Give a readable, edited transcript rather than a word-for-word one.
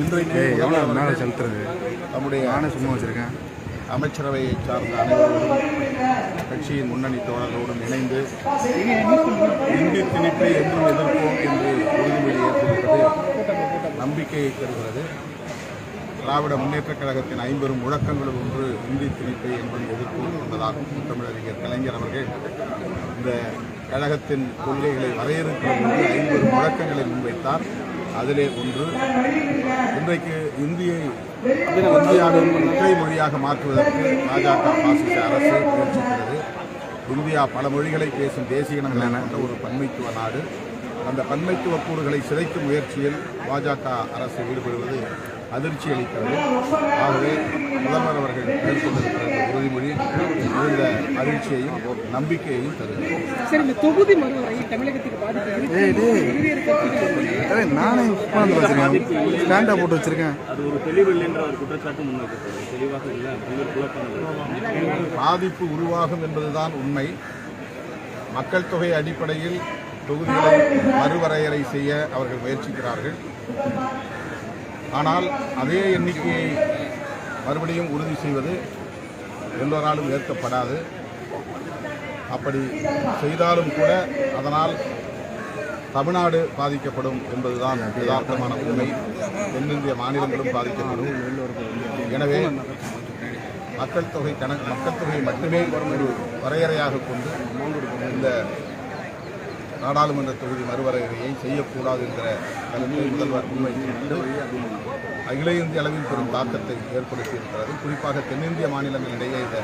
இன்றைக்கு நம்முடைய சும்மா வச்சிருக்கேன் அமைச்சரவையை சார்ந்த அனைவரோடும் கட்சியின் முன்னணி தோழர்களோடும் இணைந்து இந்தி திணிப்பை என்றும் எதிர்ப்போம் என்று உறுதிமொழி ஏற்றிருப்பது நம்பிக்கையை தருகிறது. திராவிட முன்னேற்றக் கழகத்தின் 50 முழக்கங்களும் ஒன்று இந்தி திணிப்பை என்றும் எதிர்ப்போம் என்பதாகும். தமிழறிஞர் கலைஞர் அவர்கள் இந்த கழகத்தின் கொள்கைகளை வரையறுக்கிற போது 50 முழக்கங்களை முன்வைத்தார். அதிலே ஒன்று, இன்றைக்கு இந்தியாவின் ஒற்றை மொழியாக மாற்றுவதற்கு பாஜக பாசிச அரசு முயற்சிக்கிறது. இந்தியா பல மொழிகளை பேசும் தேசிய இனங்களை கொண்ட ஒரு பன்மைத்துவ நாடு. அந்த பன்மைத்துவ கூறுகளை சிதைக்கும் முயற்சியில் பாஜக அரசு ஈடுபடுவது அதிர்ச்சி அளிக்கிறது. ஆகவே முதல்வர் அவர்கள் மேற்கொண்டிருக்கிற இந்த உறுதிமொழி இந்த அதிர்ச்சியையும் நம்பிக்கையையும் தருகிறது. தொகுதி மறுவரை தமிழகத்துக்கு போட்டு வச்சிருக்கேன். அது ஒரு தெளிவில்லை என்ற ஒரு குற்றச்சாட்டு முன்வைக்கப்பட்டது. தெளிவாக இல்லை, பாதிப்பு உருவாகும் என்பதுதான் உண்மை. மக்கள் தொகை அடிப்படையில் தொகுதிகளை மறுவரையறை செய்ய அவர்கள் முயற்சிக்கிறார்கள். ஆனால் அதே எண்ணிக்கையை மறுபடியும் உறுதி செய்வது எல்லோராலும் ஏற்கப்படாது. அப்படி செய்தாலும் கூட அதனால் தமிழ்நாடு பாதிக்கப்படும் என்பதுதான் யதார்த்தமான உண்மை. தென்னிந்திய மாநிலங்களும் பாதிக்கப்படும். எனவே மக்கள் தொகையை மட்டுமே ஒரு வரையறையாக கொண்டு இந்த நாடாளுமன்ற தொகுதி மறுவரையறையை செய்யக்கூடாது என்கிற கருத்தை முதல்வர் முன்வைத்து அகில இந்திய அளவில் பெரும் தாக்கத்தை ஏற்படுத்தியிருக்கிறது. குறிப்பாக தென்னிந்திய மாநிலங்களிடையே இந்த